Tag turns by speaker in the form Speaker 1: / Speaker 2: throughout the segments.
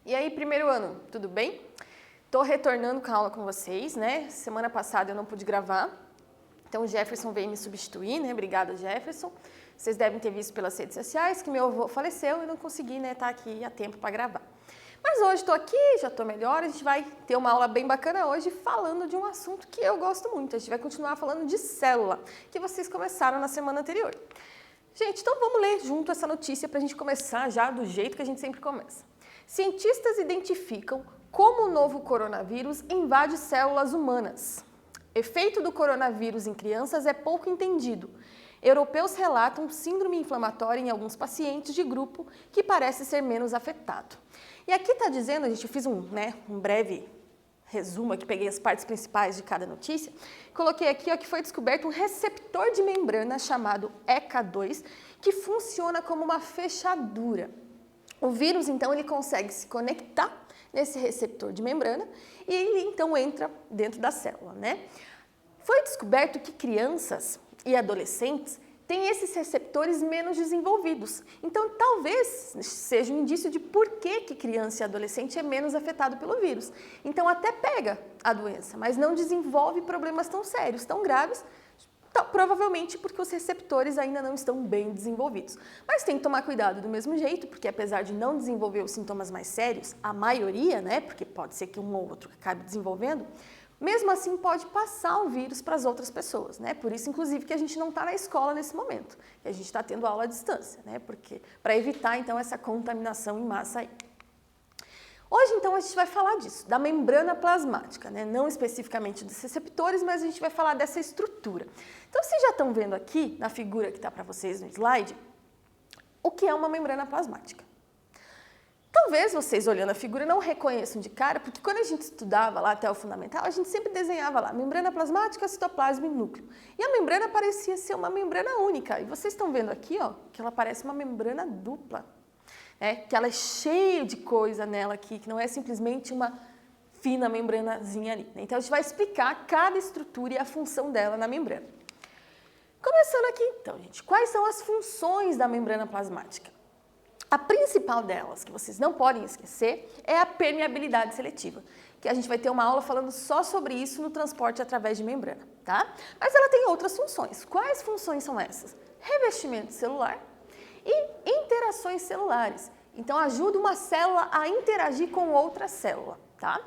Speaker 1: E aí, primeiro ano, tudo bem? Tô retornando com a aula com vocês, né? Semana passada eu não pude gravar, então o Jefferson veio me substituir, né? Obrigada, Jefferson. Vocês devem ter visto pelas redes sociais que meu avô faleceu e não consegui, né, estar aqui a tempo para gravar. Mas hoje estou aqui, já estou melhor, a gente vai ter uma aula bem bacana hoje falando de um assunto que eu gosto muito. A gente vai continuar falando de célula, que vocês começaram na semana anterior. Gente, então vamos ler junto essa notícia para a gente começar já do jeito que a gente sempre começa. Cientistas identificam como o novo coronavírus invade células humanas. Efeito do coronavírus em crianças é pouco entendido. Europeus relatam síndrome inflamatória em alguns pacientes de grupo que parece ser menos afetado. E aqui está dizendo, a gente fez um breve resumo aqui, peguei as partes principais de cada notícia, coloquei aqui que foi descoberto um receptor de membrana chamado ECA2 que funciona como uma fechadura. O vírus, então, ele consegue se conectar nesse receptor de membrana e ele, então, entra dentro da célula, né? Foi descoberto que crianças e adolescentes têm esses receptores menos desenvolvidos. Então, talvez seja um indício de por que criança e adolescente é menos afetado pelo vírus. Então, até pega a doença, mas não desenvolve problemas tão sérios, tão graves, provavelmente porque os receptores ainda não estão bem desenvolvidos. Mas tem que tomar cuidado do mesmo jeito, porque apesar de não desenvolver os sintomas mais sérios, a maioria, né, porque pode ser que um ou outro acabe desenvolvendo, mesmo assim pode passar o vírus para as outras pessoas, né? Por isso, inclusive, que a gente não está na escola nesse momento, que a gente está tendo aula à distância, né? Porque para evitar, então, essa contaminação em massa aí. Hoje, então, a gente vai falar disso, da membrana plasmática, né? Não especificamente dos receptores, mas a gente vai falar dessa estrutura. Então, vocês já estão vendo aqui, na figura que está para vocês no slide, o que é uma membrana plasmática. Talvez vocês, olhando a figura, não reconheçam de cara, porque quando a gente estudava lá até o fundamental, a gente sempre desenhava lá, membrana plasmática, citoplasma e núcleo. E a membrana parecia ser uma membrana única. E vocês estão vendo aqui, que ela parece uma membrana dupla. Que ela é cheia de coisa nela aqui, que não é simplesmente uma fina membranazinha ali. Então, a gente vai explicar cada estrutura e a função dela na membrana. Começando aqui, então, gente, quais são as funções da membrana plasmática? A principal delas, que vocês não podem esquecer, é a permeabilidade seletiva, que a gente vai ter uma aula falando só sobre isso no transporte através de membrana, tá? Mas ela tem outras funções. Quais funções são essas? Revestimento celular e interações celulares. Então, ajuda uma célula a interagir com outra célula, tá?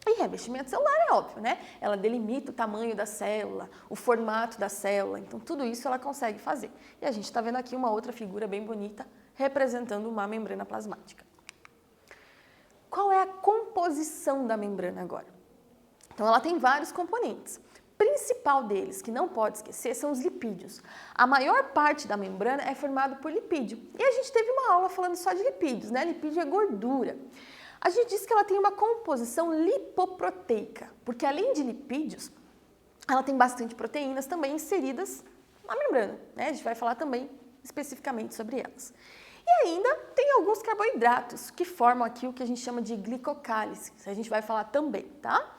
Speaker 1: E revestimento celular é óbvio, né? Ela delimita o tamanho da célula, o formato da célula, então tudo isso ela consegue fazer. E a gente está vendo aqui uma outra figura bem bonita, representando uma membrana plasmática. Qual é a composição da membrana agora? Então, ela tem vários componentes. O principal deles, que não pode esquecer, são os lipídios. A maior parte da membrana é formada por lipídio. E a gente teve uma aula falando só de lipídios, né? Lipídio é gordura. A gente disse que ela tem uma composição lipoproteica, porque além de lipídios, ela tem bastante proteínas também inseridas na membrana, né? A gente vai falar também especificamente sobre elas. E ainda tem alguns carboidratos que formam aqui o que a gente chama de glicocálise, que a gente vai falar também, tá?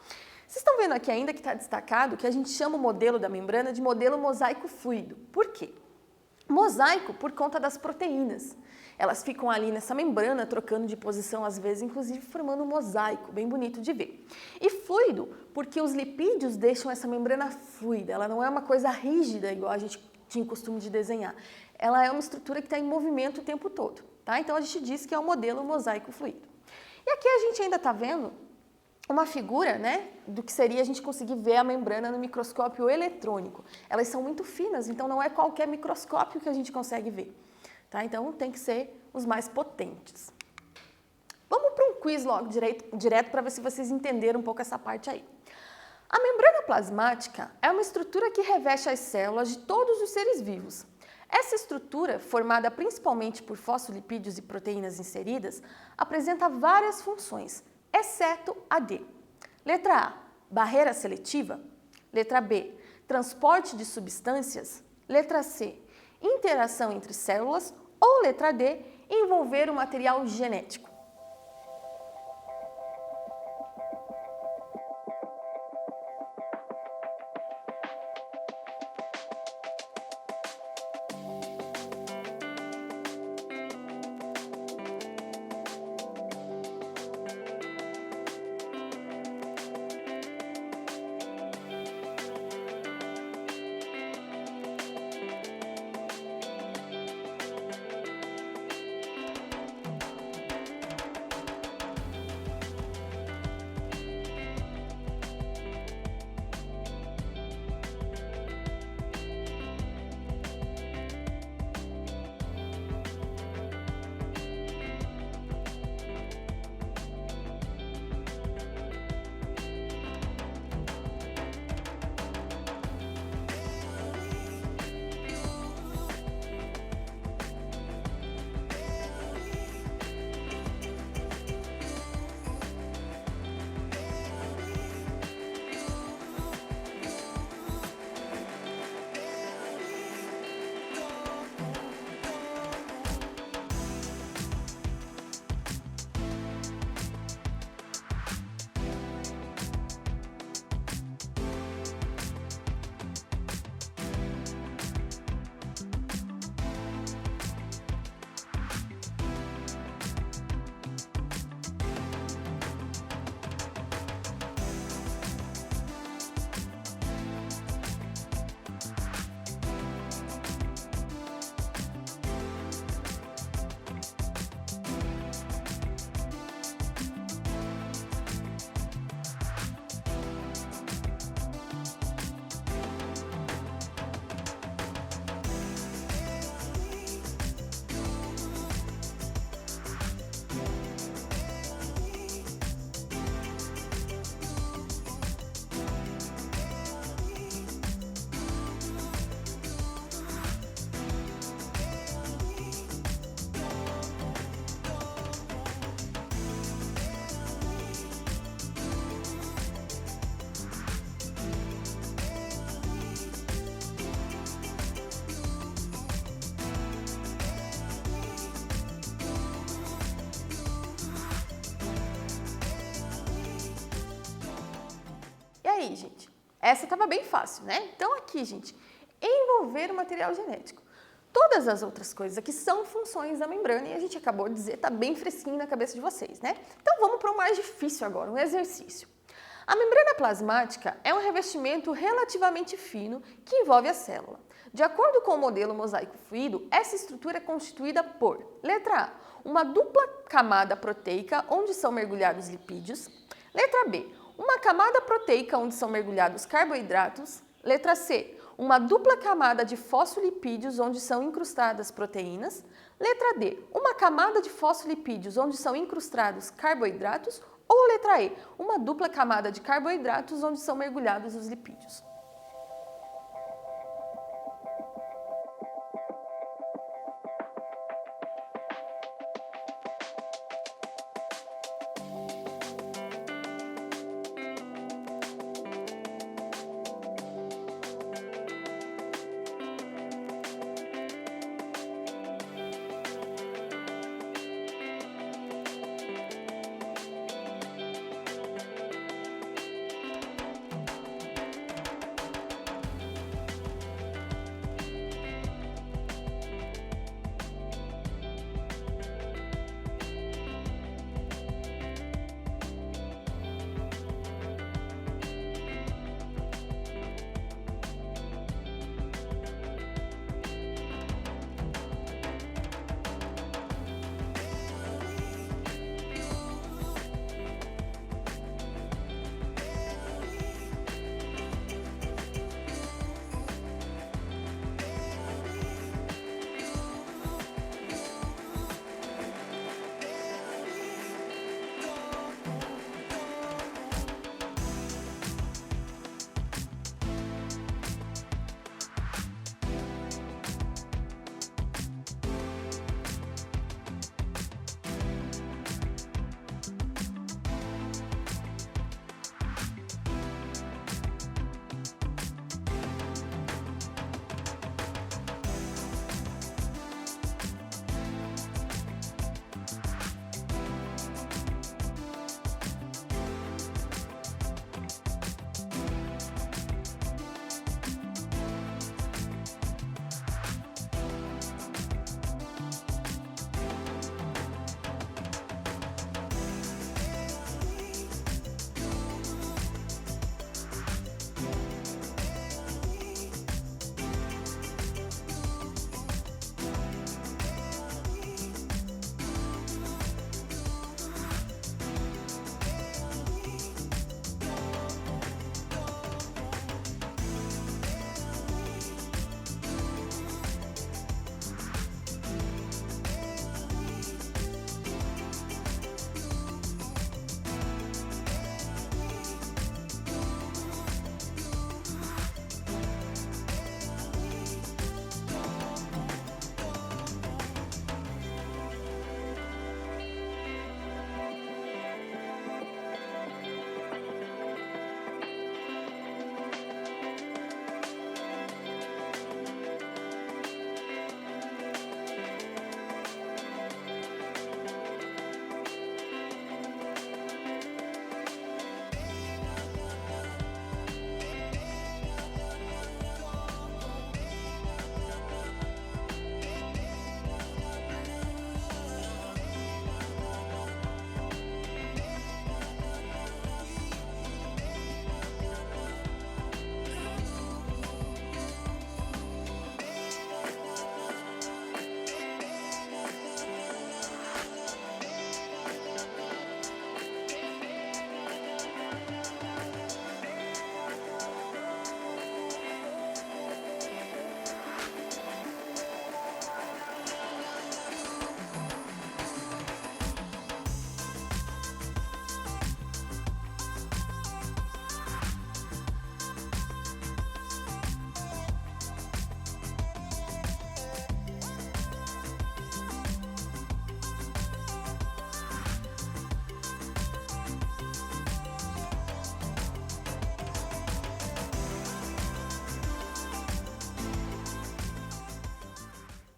Speaker 1: Vocês estão vendo aqui ainda que está destacado que a gente chama o modelo da membrana de modelo mosaico fluido. Por quê? Mosaico por conta das proteínas. Elas ficam ali nessa membrana, trocando de posição às vezes, inclusive formando um mosaico, bem bonito de ver. E fluido, porque os lipídios deixam essa membrana fluida, ela não é uma coisa rígida, igual a gente tinha costume de desenhar. Ela é uma estrutura que está em movimento o tempo todo, tá? Então a gente diz que é o modelo mosaico fluido. E aqui a gente ainda está vendo uma figura, né, do que seria a gente conseguir ver a membrana no microscópio eletrônico. Elas são muito finas, então não é qualquer microscópio que a gente consegue ver, tá? Então tem que ser os mais potentes. Vamos para um quiz logo direto para ver se vocês entenderam um pouco essa parte aí. A membrana plasmática é uma estrutura que reveste as células de todos os seres vivos. Essa estrutura, formada principalmente por fosfolipídios e proteínas inseridas, apresenta várias funções, exceto a D. Letra A, barreira seletiva. Letra B, transporte de substâncias. Letra C, interação entre células. Ou letra D, envolver o material genético. Essa estava bem fácil, né? Então aqui, gente, envolver o material genético. Todas as outras coisas aqui são funções da membrana e a gente acabou de dizer, tá bem fresquinho na cabeça de vocês, né? Então vamos para o mais difícil agora, um exercício. A membrana plasmática é um revestimento relativamente fino que envolve a célula. De acordo com o modelo mosaico fluido, essa estrutura é constituída por, letra A, uma dupla camada proteica onde são mergulhados lipídios. Letra B, uma camada proteica onde são mergulhados carboidratos. Letra C, uma dupla camada de fosfolipídios onde são incrustadas proteínas. Letra D, uma camada de fosfolipídios onde são incrustados carboidratos. Ou letra E, uma dupla camada de carboidratos onde são mergulhados os lipídios.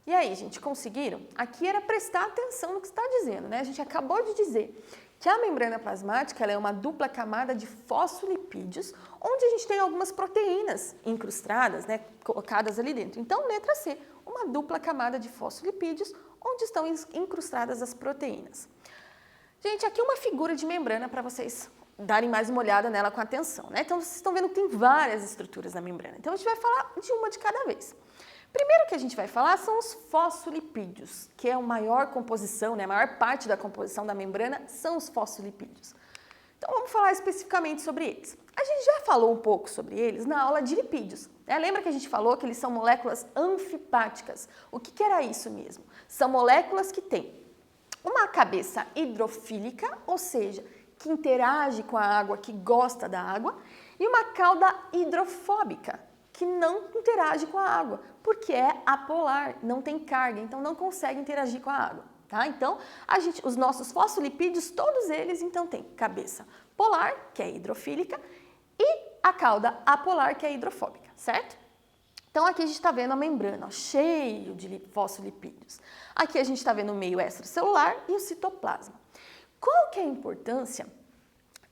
Speaker 1: E aí, gente, conseguiram? Aqui era prestar atenção no que está dizendo, né? A gente acabou de dizer que a membrana plasmática ela é uma dupla camada de fosfolipídios, onde a gente tem algumas proteínas incrustadas, né, colocadas ali dentro. Então, letra C, uma dupla camada de fosfolipídios, onde estão incrustadas as proteínas. Gente, aqui uma figura de membrana para vocês darem mais uma olhada nela com atenção, né? Então, vocês estão vendo que tem várias estruturas na membrana. Então, a gente vai falar de uma de cada vez. Primeiro que a gente vai falar são os fosfolipídios, que é a maior composição, né? A maior parte da composição da membrana são os fosfolipídios. Então, vamos falar especificamente sobre eles. A gente já falou um pouco sobre eles na aula de lipídios, né? Lembra que a gente falou que eles são moléculas anfipáticas? O que era isso mesmo? São moléculas que têm uma cabeça hidrofílica, ou seja, que interage com a água, que gosta da água, e uma cauda hidrofóbica, que não interage com a água, porque é apolar, não tem carga, então não consegue interagir com a água, tá? Então, os nossos fosfolipídios, todos eles, então, têm cabeça polar, que é hidrofílica, e a cauda apolar, que é hidrofóbica, certo? Então, aqui a gente está vendo a membrana, ó, cheio de fosfolipídios. Aqui a gente está vendo o meio extracelular e o citoplasma. Qual que é a importância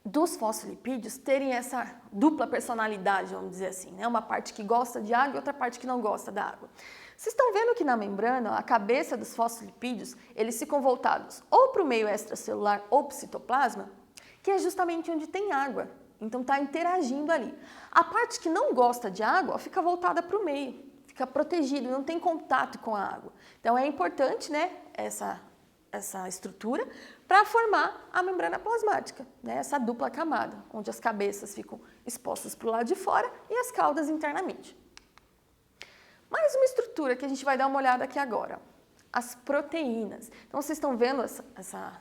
Speaker 1: dos fosfolipídios terem essa dupla personalidade, vamos dizer assim, né? Uma parte que gosta de água e outra parte que não gosta da água. Vocês estão vendo que na membrana, ó, a cabeça dos fosfolipídios, eles ficam voltados ou para o meio extracelular ou para o citoplasma, que é justamente onde tem água. Então, está interagindo ali. A parte que não gosta de água fica voltada para o meio, fica protegido, não tem contato com a água. Então, é importante, né, essa estrutura para formar a membrana plasmática, né, essa dupla camada, onde as cabeças ficam expostas para o lado de fora e as caudas internamente. Mais uma estrutura que a gente vai dar uma olhada aqui agora. As proteínas. Então, vocês estão vendo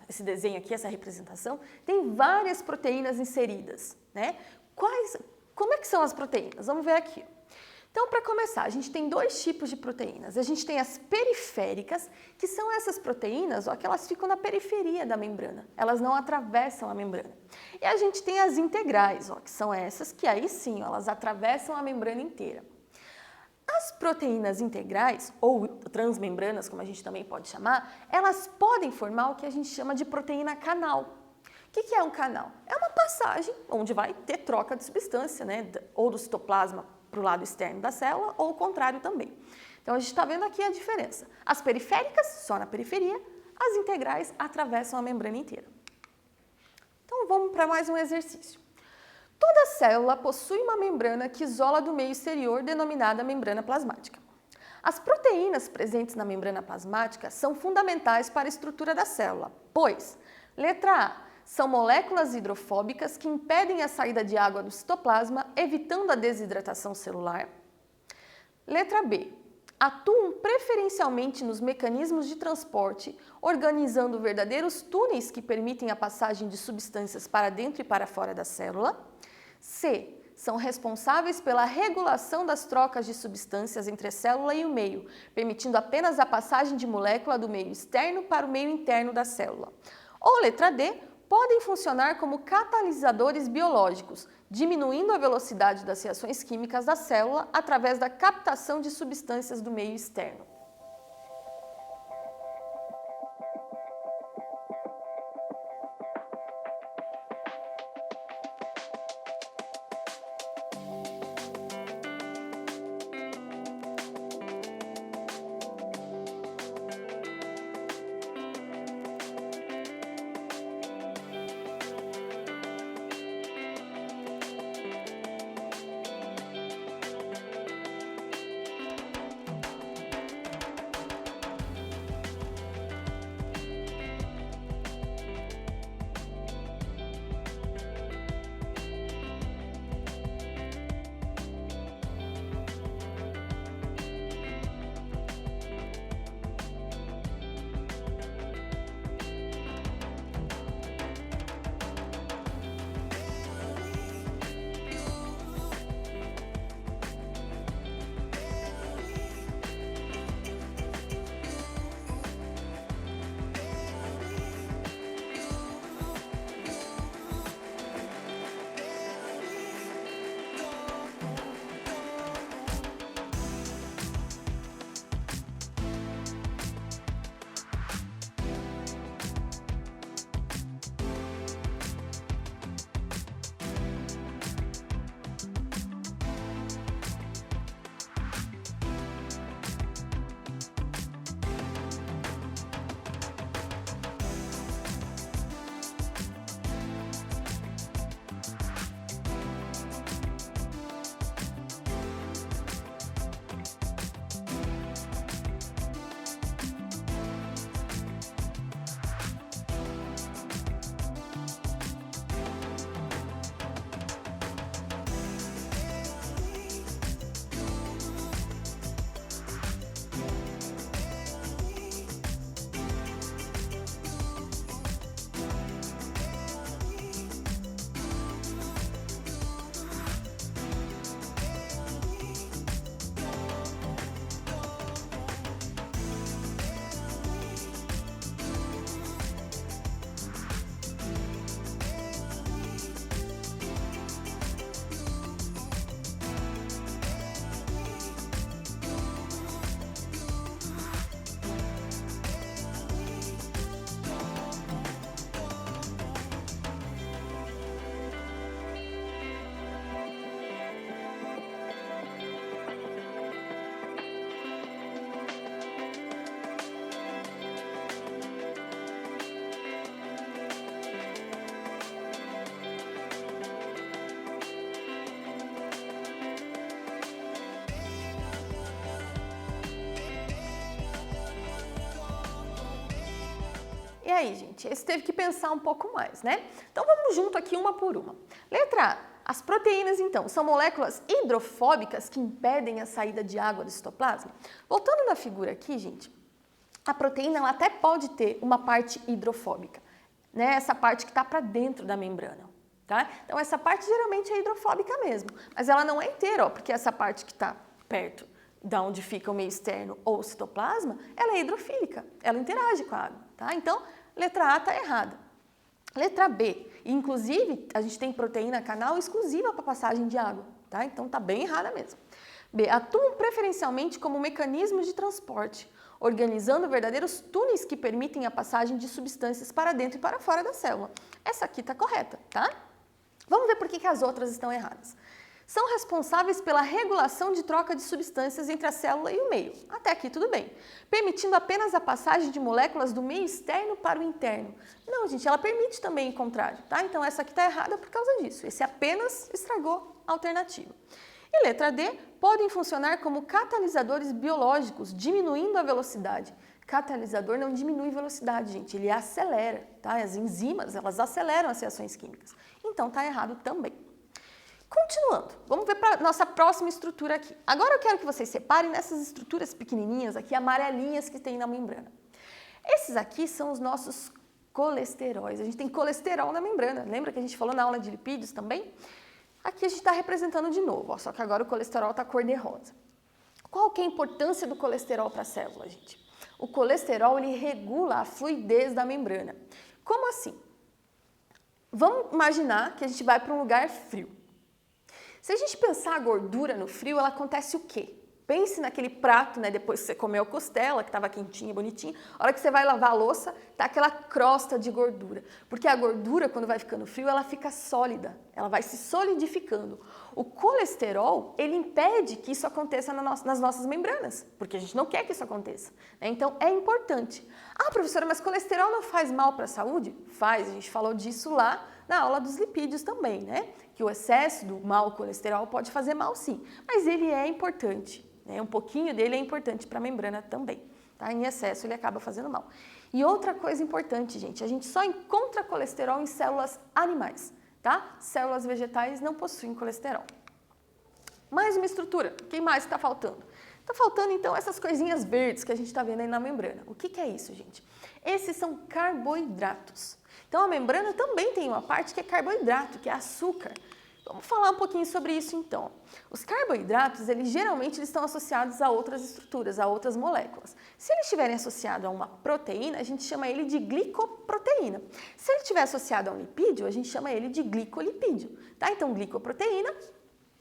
Speaker 1: esse desenho aqui, essa representação? Tem várias proteínas inseridas, né? Como é que são as proteínas? Vamos ver aqui. Então, para começar, a gente tem dois tipos de proteínas. A gente tem as periféricas, que são essas proteínas, ó, que elas ficam na periferia da membrana. Elas não atravessam a membrana. E a gente tem as integrais, ó, que são essas que aí sim, ó, elas atravessam a membrana inteira. As proteínas integrais, ou transmembranas, como a gente também pode chamar, elas podem formar o que a gente chama de proteína canal. O que é um canal? É uma passagem onde vai ter troca de substância, né? Ou do citoplasma para o lado externo da célula, ou o contrário também. Então, a gente está vendo aqui a diferença. As periféricas, só na periferia, as integrais atravessam a membrana inteira. Então, vamos para mais um exercício. Toda célula possui uma membrana que isola do meio exterior, denominada membrana plasmática. As proteínas presentes na membrana plasmática são fundamentais para a estrutura da célula, pois, letra A, são moléculas hidrofóbicas que impedem a saída de água do citoplasma, evitando a desidratação celular. Letra B, atuam preferencialmente nos mecanismos de transporte, organizando verdadeiros túneis que permitem a passagem de substâncias para dentro e para fora da célula. C, são responsáveis pela regulação das trocas de substâncias entre a célula e o meio, permitindo apenas a passagem de molécula do meio externo para o meio interno da célula. Ou letra D, podem funcionar como catalisadores biológicos, diminuindo a velocidade das reações químicas da célula através da captação de substâncias do meio externo. aí, gente? Esse teve que pensar um pouco mais, né? Então vamos junto aqui uma por uma. Letra A. As proteínas, então, são moléculas hidrofóbicas que impedem a saída de água do citoplasma? Voltando na figura aqui, gente, a proteína ela até pode ter uma parte hidrofóbica, né? Essa parte que está para dentro da membrana, tá? Então essa parte geralmente é hidrofóbica mesmo, mas ela não é inteira, ó, porque essa parte que está perto da onde fica o meio externo ou o citoplasma, ela é hidrofílica, ela interage com a água, tá? Então, letra A está errada. Letra B, inclusive, a gente tem proteína canal exclusiva para passagem de água, tá? Então, tá bem errada mesmo. B, atuam preferencialmente como mecanismos de transporte, organizando verdadeiros túneis que permitem a passagem de substâncias para dentro e para fora da célula. Essa aqui está correta, tá? Vamos ver por que as outras estão erradas. São responsáveis pela regulação de troca de substâncias entre a célula e o meio. Até aqui tudo bem. Permitindo apenas a passagem de moléculas do meio externo para o interno. Não, gente, ela permite também o contrário, tá? Então essa aqui está errada por causa disso. Esse apenas estragou a alternativa. E letra D, podem funcionar como catalisadores biológicos, diminuindo a velocidade. Catalisador não diminui velocidade, gente, ele acelera, tá? As enzimas, elas aceleram as reações químicas. Então tá errado também. Continuando, vamos ver para a nossa próxima estrutura aqui. Agora eu quero que vocês separem nessas estruturas pequenininhas aqui, amarelinhas que tem na membrana. Esses aqui são os nossos colesteróis. A gente tem colesterol na membrana. Lembra que a gente falou na aula de lipídios também? Aqui a gente está representando de novo, ó, só que agora o colesterol está cor-de-rosa. Qual que é a importância do colesterol para a célula, gente? O colesterol, ele regula a fluidez da membrana. Como assim? Vamos imaginar que a gente vai para um lugar frio. Se a gente pensar a gordura no frio, ela acontece o quê? Pense naquele prato, né, depois que você comeu a costela, que estava quentinha, bonitinha. A hora que você vai lavar a louça, tá aquela crosta de gordura. Porque a gordura, quando vai ficando frio, ela fica sólida, ela vai se solidificando. O colesterol, ele impede que isso aconteça nas nossas membranas, porque a gente não quer que isso aconteça, né? Então, é importante. Ah, professora, mas colesterol não faz mal para a saúde? Faz, a gente falou disso lá na aula dos lipídios também, né? Que o excesso do mau colesterol pode fazer mal sim, mas ele é importante. Um pouquinho dele é importante para a membrana também, tá? Em excesso ele acaba fazendo mal. E outra coisa importante, gente, a gente só encontra colesterol em células animais, tá? Células vegetais não possuem colesterol. Mais uma estrutura, quem mais está faltando? Está faltando então essas coisinhas verdes que a gente está vendo aí na membrana. O que é isso, gente? Esses são carboidratos. Então a membrana também tem uma parte que é carboidrato, que é açúcar. Vamos falar um pouquinho sobre isso então. Os carboidratos, geralmente estão associados a outras estruturas, a outras moléculas. Se eles estiverem associados a uma proteína, a gente chama ele de glicoproteína. Se ele estiver associado a um lipídio, a gente chama ele de glicolipídio. Tá? Então, glicoproteína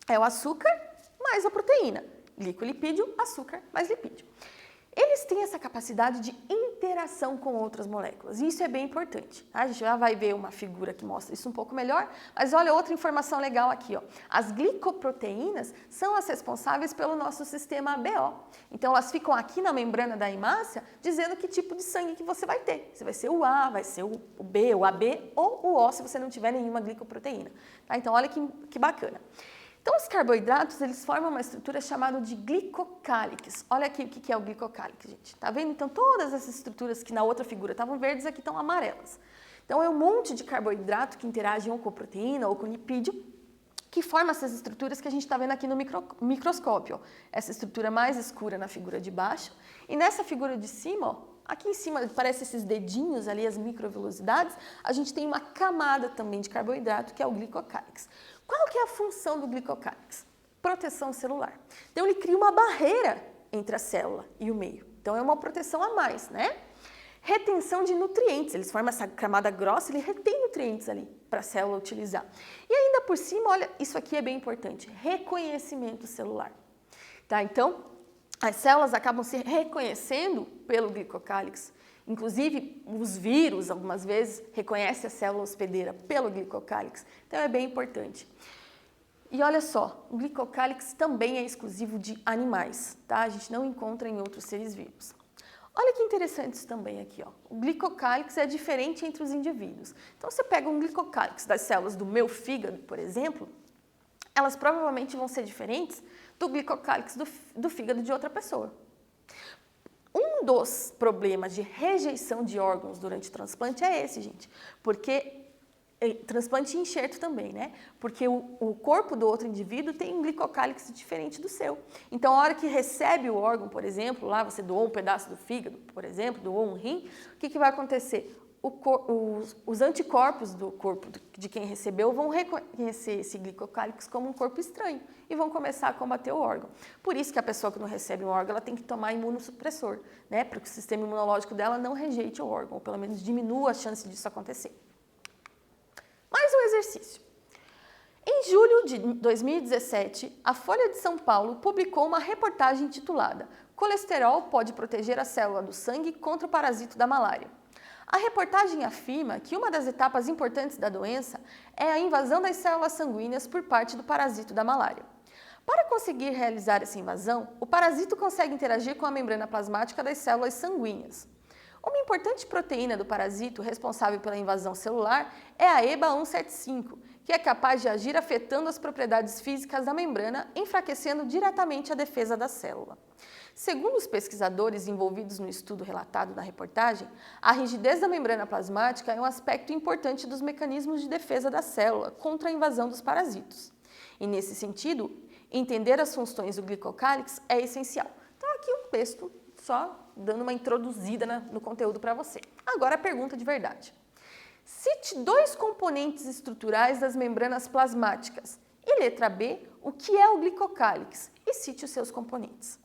Speaker 1: é o açúcar mais a proteína. Glicolipídio, açúcar mais lipídio. Eles têm essa capacidade de interação com outras moléculas, e isso é bem importante. A gente já vai ver uma figura que mostra isso um pouco melhor, mas olha outra informação legal aqui, ó. As glicoproteínas são as responsáveis pelo nosso sistema ABO. Então, elas ficam aqui na membrana da hemácia dizendo que tipo de sangue que você vai ter. Se vai ser o A, vai ser o B, o AB ou o O, se você não tiver nenhuma glicoproteína. Tá? Então, olha que bacana. Então, os carboidratos, eles formam uma estrutura chamada de glicocálix. Olha aqui o que é o glicocálix, gente. Tá vendo? Então, todas essas estruturas que na outra figura estavam verdes, aqui estão amarelas. Então, é um monte de carboidrato que interagem ou com proteína ou com lipídio, que forma essas estruturas que a gente está vendo aqui no microscópio. Ó. Essa estrutura mais escura na figura de baixo. E nessa figura de cima, ó, aqui em cima, parece esses dedinhos ali, as microvelocidades, a gente tem uma camada também de carboidrato, que é o glicocálix. Qual que é a função do glicocálix? Proteção celular. Então, ele cria uma barreira entre a célula e o meio. Então, é uma proteção a mais, né? Retenção de nutrientes. Eles formam essa camada grossa, ele retém nutrientes ali para a célula utilizar. E ainda por cima, olha, isso aqui é bem importante, reconhecimento celular. Tá? Então, as células acabam se reconhecendo pelo glicocálix. Inclusive, os vírus, algumas vezes, reconhecem a célula hospedeira pelo glicocálix. Então, é bem importante. E olha só, o glicocálix também é exclusivo de animais, tá? A gente não encontra em outros seres vivos. Olha que interessante isso também aqui, ó. O glicocálix é diferente entre os indivíduos. Então, você pega um glicocálix das células do meu fígado, por exemplo, elas provavelmente vão ser diferentes do glicocálix do fígado de outra pessoa. Um Um dos problemas de rejeição de órgãos durante o transplante é esse, gente, porque transplante e enxerto também, né? Porque o corpo do outro indivíduo tem um glicocálix diferente do seu. Então, a hora que recebe o órgão, por exemplo, lá você doou um pedaço do fígado, por exemplo, doou um rim, o que vai acontecer? Os anticorpos do corpo de quem recebeu vão reconhecer esse glicocálix como um corpo estranho e vão começar a combater o órgão. Por isso que a pessoa que não recebe um órgão, ela tem que tomar imunossupressor, né? Para que o sistema imunológico dela não rejeite o órgão, ou pelo menos diminua a chance disso acontecer. Mais um exercício. Em julho de 2017, a Folha de São Paulo publicou uma reportagem intitulada "Colesterol pode proteger a célula do sangue contra o parasito da malária". A reportagem afirma que uma das etapas importantes da doença é a invasão das células sanguíneas por parte do parasito da malária. Para conseguir realizar essa invasão, o parasito consegue interagir com a membrana plasmática das células sanguíneas. Uma importante proteína do parasito responsável pela invasão celular é a EBA175, que é capaz de agir afetando as propriedades físicas da membrana, enfraquecendo diretamente a defesa da célula. Segundo os pesquisadores envolvidos no estudo relatado na reportagem, a rigidez da membrana plasmática é um aspecto importante dos mecanismos de defesa da célula contra a invasão dos parasitos. E, nesse sentido, entender as funções do glicocálix é essencial. Então, aqui um texto só dando uma introduzida no conteúdo para você. Agora a pergunta de verdade. Cite 2 componentes estruturais das membranas plasmáticas. E letra B, o que é o glicocálix? E cite os seus componentes.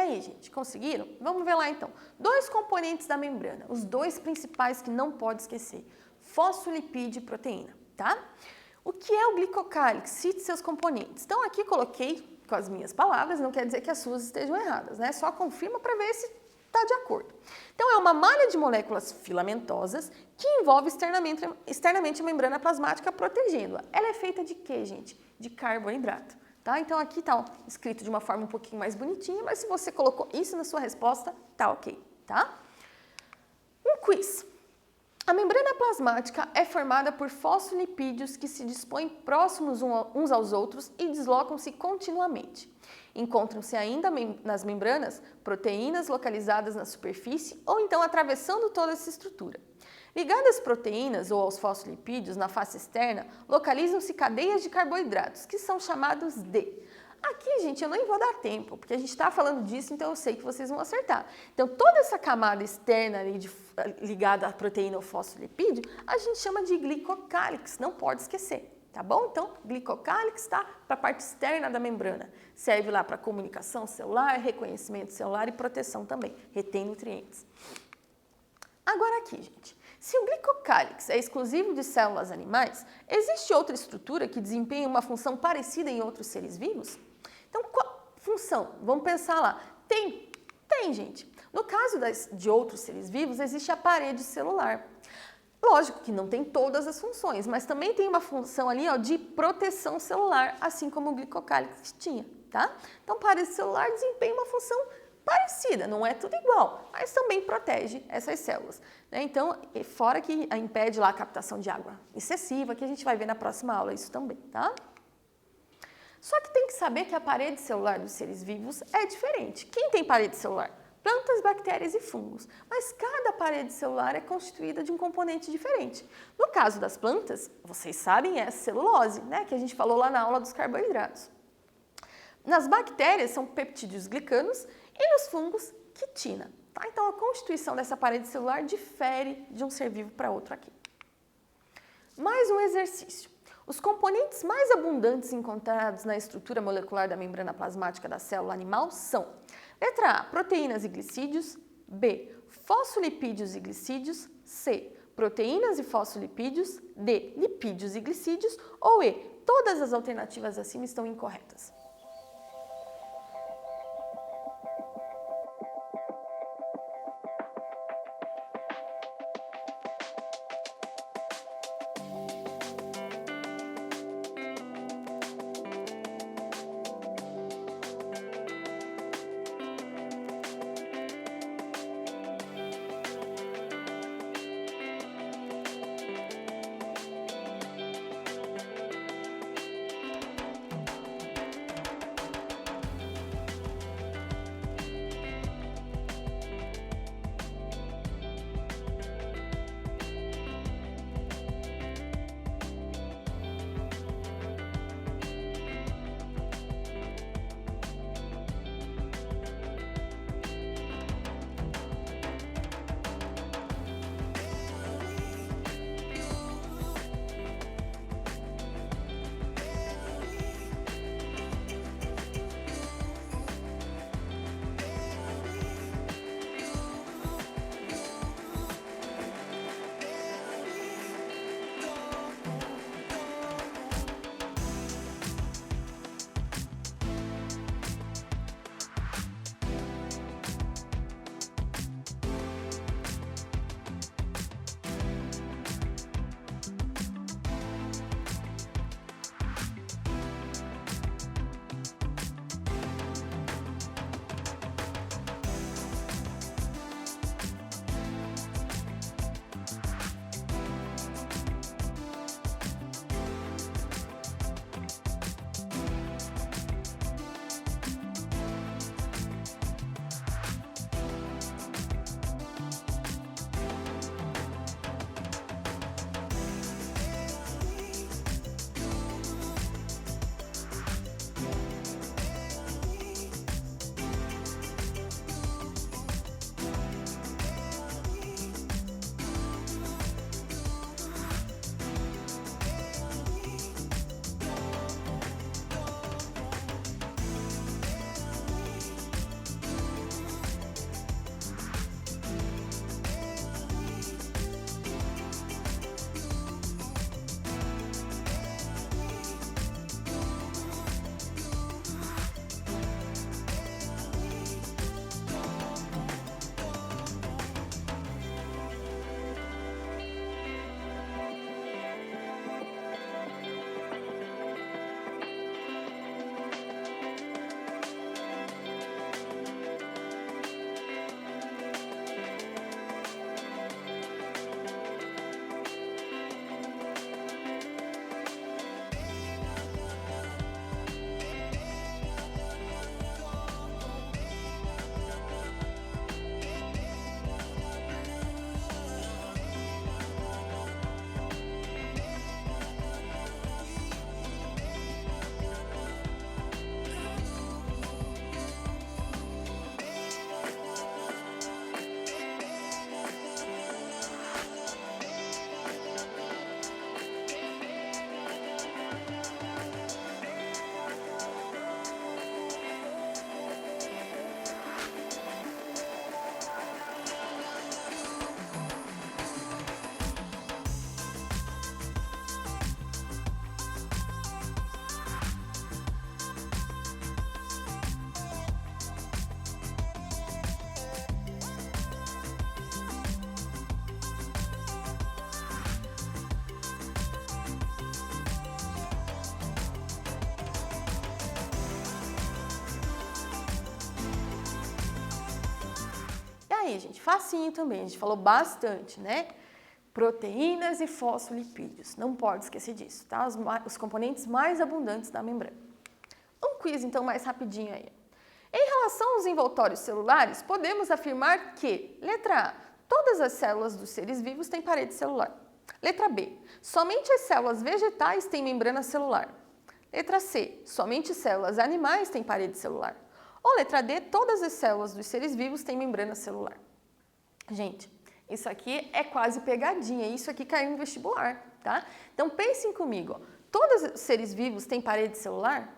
Speaker 1: aí, gente, conseguiram? Vamos ver lá então. 2 componentes da membrana, os 2 principais que não pode esquecer: fosfolipídio e proteína, tá? O que é o glicocálix? Cite seus componentes. Então aqui coloquei com as minhas palavras, não quer dizer que as suas estejam erradas, né? Só confirma para ver se está de acordo. Então é uma malha de moléculas filamentosas que envolve externamente a membrana plasmática protegendo-a. Ela é feita de quê, gente? De carboidrato. Tá? Então aqui está escrito de uma forma um pouquinho mais bonitinha, mas se você colocou isso na sua resposta, tá ok, tá? Um quiz. A membrana plasmática é formada por fosfolipídios que se dispõem próximos uns aos outros e deslocam-se continuamente. Encontram-se ainda nas membranas proteínas localizadas na superfície ou então atravessando toda essa estrutura. Ligadas às proteínas ou aos fosfolipídios na face externa, localizam-se cadeias de carboidratos, que são chamados de... Aqui, gente, eu nem vou dar tempo, porque a gente está falando disso, então eu sei que vocês vão acertar. Então, toda essa camada externa ali ligada à proteína ou fosfolipídio, a gente chama de glicocálix, não pode esquecer, tá bom? Então, glicocálix está para a parte externa da membrana. Serve lá para comunicação celular, reconhecimento celular e proteção também, retém nutrientes. Agora aqui, gente, se o glicocálix é exclusivo de células animais, existe outra estrutura que desempenha uma função parecida em outros seres vivos? Então, qual função? Vamos pensar lá. Tem, gente. No caso de outros seres vivos, existe a parede celular. Lógico que não tem todas as funções, mas também tem uma função ali, ó, de proteção celular, assim como o glicocálix tinha, tá? Então, parede celular desempenha uma função parecida, não é tudo igual, mas também protege essas células, né? Então, fora que impede lá a captação de água excessiva, que a gente vai ver na próxima aula isso também, tá? Só que tem que saber que a parede celular dos seres vivos é diferente. Quem tem parede celular? Plantas, bactérias e fungos. Mas cada parede celular é constituída de um componente diferente. No caso das plantas, vocês sabem, é a celulose, né? Que a gente falou lá na aula dos carboidratos. Nas bactérias são peptídeos glicanos e nos fungos, quitina. Tá? Então, a constituição dessa parede celular difere de um ser vivo para outro aqui. Mais um exercício. Os componentes mais abundantes encontrados na estrutura molecular da membrana plasmática da célula animal são: letra A, proteínas e glicídios; B, fosfolipídios e glicídios; C, proteínas e fosfolipídios; D, lipídios e glicídios; ou E, todas as alternativas acima estão incorretas. aí, gente, facinho também, a gente falou bastante, né? Proteínas e fosfolipídios, não pode esquecer disso, tá? Os componentes mais abundantes da membrana. Um quiz, então, mais rapidinho aí. Em relação aos envoltórios celulares, podemos afirmar que, letra A, todas as células dos seres vivos têm parede celular. Letra B, somente as células vegetais têm membrana celular. Letra C, somente células animais têm parede celular. Ou letra D, todas as células dos seres vivos têm membrana celular. Gente, isso aqui é quase pegadinha, isso aqui caiu no vestibular, tá? Então pensem comigo, ó, todos os seres vivos têm parede celular?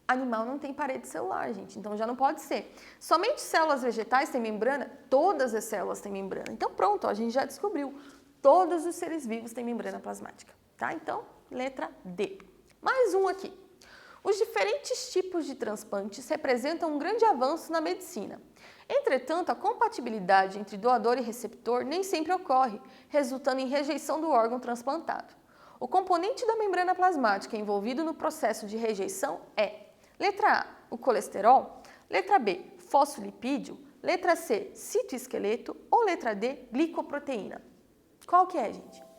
Speaker 1: Animal não tem parede celular, gente, então já não pode ser. Somente células vegetais têm membrana? Todas as células têm membrana. Então pronto, ó, a gente já descobriu. Todos os seres vivos têm membrana plasmática, tá? Então, letra D. Mais um aqui. Os diferentes tipos de transplantes representam um grande avanço na medicina. Entretanto, a compatibilidade entre doador e receptor nem sempre ocorre, resultando em rejeição do órgão transplantado. O componente da membrana plasmática envolvido no processo de rejeição é: letra A, o colesterol, letra B, fosfolipídio, letra C, citoesqueleto ou letra D, glicoproteína. Qual que é, gente?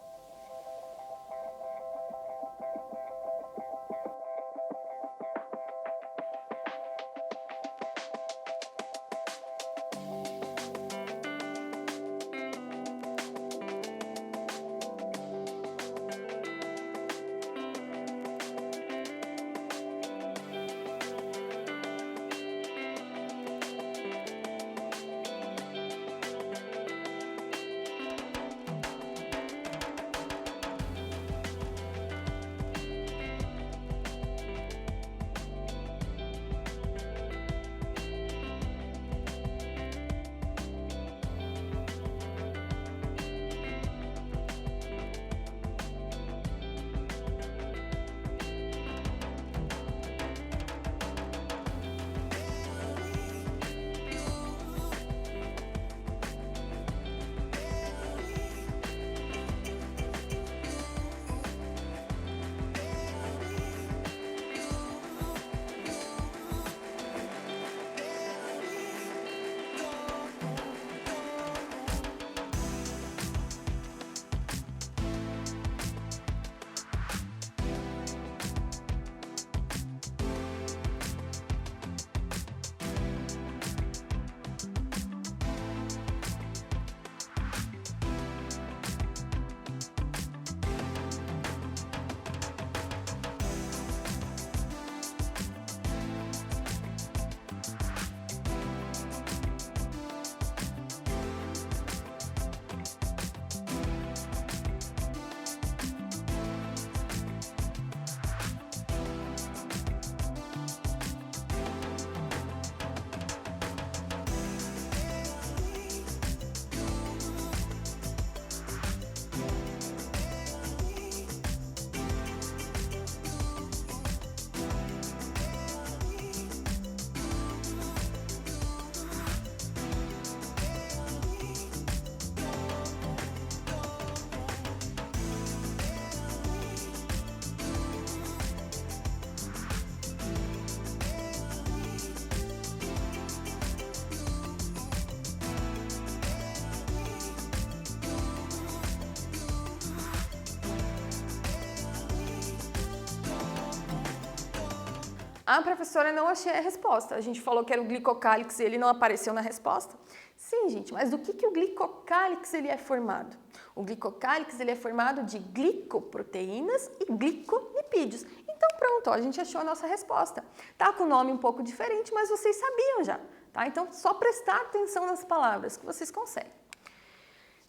Speaker 1: Ah, professora, não achei a resposta. A gente falou que era o glicocálix e ele não apareceu na resposta. Sim, gente, mas do que o glicocálix ele é formado? O glicocálix ele é formado de glicoproteínas e glicolipídios. Então pronto, ó, a gente achou a nossa resposta. Tá com o nome um pouco diferente, mas vocês sabiam já, tá? Então só prestar atenção nas palavras que vocês conseguem.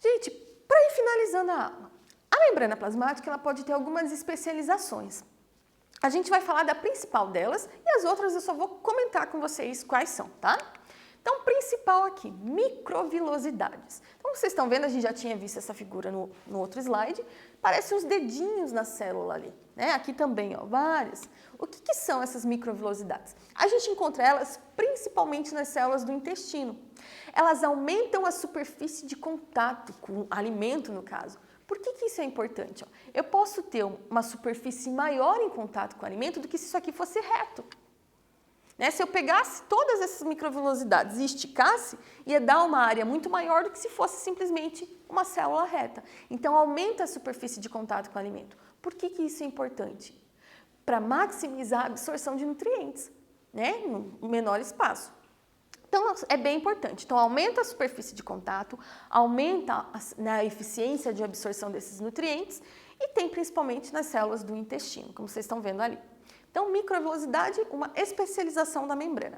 Speaker 1: Gente, para ir finalizando a aula, a membrana plasmática ela pode ter algumas especializações. A gente vai falar da principal delas e as outras eu só vou comentar com vocês quais são, tá? Então, principal aqui, microvilosidades. Então, vocês estão vendo, a gente já tinha visto essa figura no outro slide, parece uns dedinhos na célula ali, né? Aqui também, ó, várias. O que são essas microvilosidades? A gente encontra elas principalmente nas células do intestino. Elas aumentam a superfície de contato com o alimento, no caso. Por que isso é importante? Eu posso ter uma superfície maior em contato com o alimento do que se isso aqui fosse reto. Se eu pegasse todas essas microvelocidades e esticasse, ia dar uma área muito maior do que se fosse simplesmente uma célula reta. Então, aumenta a superfície de contato com o alimento. Por que isso é importante? Para maximizar a absorção de nutrientes, no menor espaço. Então, é bem importante. Então, aumenta a superfície de contato, aumenta a eficiência de absorção desses nutrientes e tem principalmente nas células do intestino, como vocês estão vendo ali. Então, microvelocidade, uma especialização da membrana.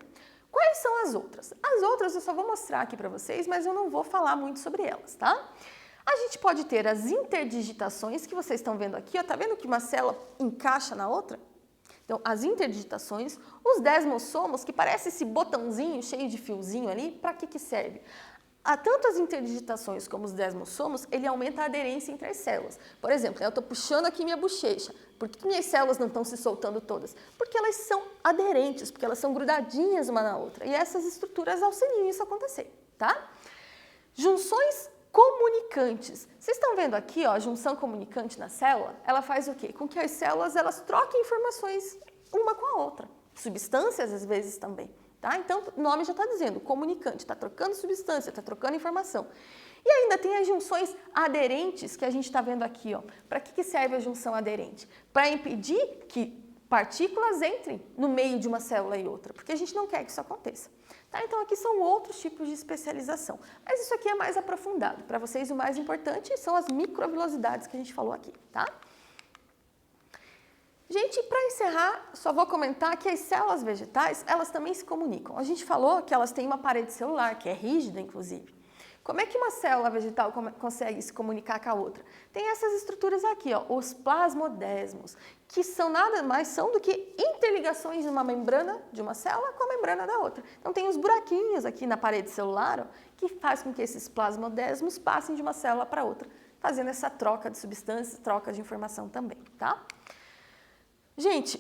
Speaker 1: Quais são as outras? As outras eu só vou mostrar aqui para vocês, mas eu não vou falar muito sobre elas, tá? A gente pode ter as interdigitações que vocês estão vendo aqui, ó. Tá vendo que uma célula encaixa na outra? Então, as interdigitações, os desmossomos, que parece esse botãozinho cheio de fiozinho ali, para que serve? Tanto as interdigitações como os desmossomos, ele aumenta a aderência entre as células. Por exemplo, eu estou puxando aqui minha bochecha. Por que minhas células não estão se soltando todas? Porque elas são aderentes, porque elas são grudadinhas uma na outra. E essas estruturas auxiliam isso acontecer, tá? Junções comunicantes. Vocês estão vendo aqui, ó, a junção comunicante na célula? Ela faz o quê? Com que as células elas troquem informações uma com a outra. Substâncias, às vezes, também. Tá? Então, o nome já está dizendo, comunicante, está trocando substância, está trocando informação. E ainda tem as junções aderentes, que a gente está vendo aqui. Para que serve a junção aderente? Para impedir que partículas entrem no meio de uma célula e outra, porque a gente não quer que isso aconteça. Tá? Então, aqui são outros tipos de especialização. Mas isso aqui é mais aprofundado. Para vocês, o mais importante são as microvelocidades que a gente falou aqui. Tá? Gente, para encerrar, só vou comentar que as células vegetais, elas também se comunicam. A gente falou que elas têm uma parede celular, que é rígida, inclusive. Como é que uma célula vegetal consegue se comunicar com a outra? Tem essas estruturas aqui, ó, os plasmodesmos, que são nada mais são do que interligações de uma membrana de uma célula com a membrana da outra. Então, tem os buraquinhos aqui na parede celular, ó, que faz com que esses plasmodesmos passem de uma célula para outra, fazendo essa troca de substâncias, troca de informação também, tá? Gente,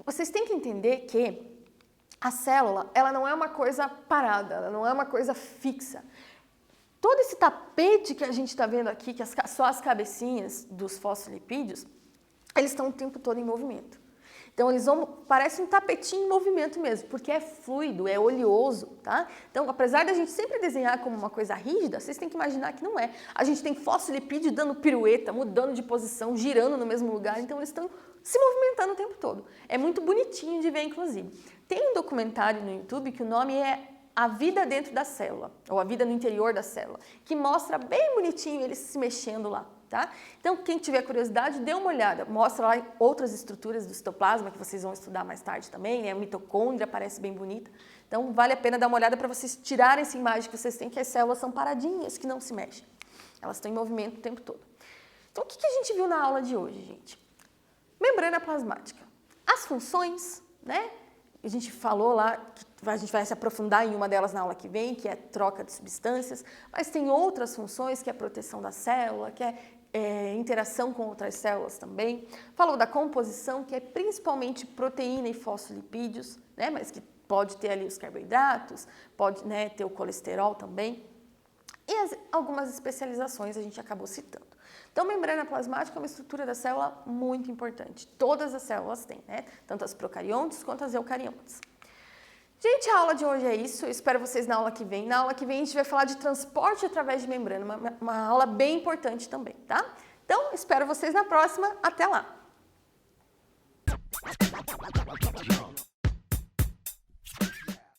Speaker 1: vocês têm que entender que a célula, ela não é uma coisa parada, ela não é uma coisa fixa. Todo esse tapete que a gente está vendo aqui, que só as cabecinhas dos fosfolipídios, eles estão o tempo todo em movimento. Então, parece um tapetinho em movimento mesmo, porque é fluido, é oleoso, tá? Então, apesar da gente sempre desenhar como uma coisa rígida, vocês têm que imaginar que não é. A gente tem fosfolipídio dando pirueta, mudando de posição, girando no mesmo lugar, então eles estão se movimentando o tempo todo. É muito bonitinho de ver, inclusive. Tem um documentário no YouTube que o nome é A Vida Dentro da Célula, ou A Vida no Interior da Célula, que mostra bem bonitinho eles se mexendo lá. Tá? Então, quem tiver curiosidade, dê uma olhada. Mostra lá outras estruturas do citoplasma que vocês vão estudar mais tarde também, né? A mitocôndria parece bem bonita. Então, vale a pena dar uma olhada para vocês tirarem essa imagem que vocês têm que as células são paradinhas, que não se mexem. Elas estão em movimento o tempo todo. Então, o que a gente viu na aula de hoje, gente? Membrana plasmática. As funções, né? A gente falou lá que a gente vai se aprofundar em uma delas na aula que vem, que é troca de substâncias, mas tem outras funções, que é a proteção da célula, que é interação com outras células também. Falou da composição, que é principalmente proteína e fosfolipídios, né? Mas que pode ter ali os carboidratos, pode, né, ter o colesterol também. E algumas especializações a gente acabou citando. Então, membrana plasmática é uma estrutura da célula muito importante. Todas as células têm, né? Tanto as procariontes quanto as eucariontes. Gente, a aula de hoje é isso. Eu espero vocês na aula que vem. Na aula que vem a gente vai falar de transporte através de membrana, uma aula bem importante também, tá? Então, espero vocês na próxima. Até lá!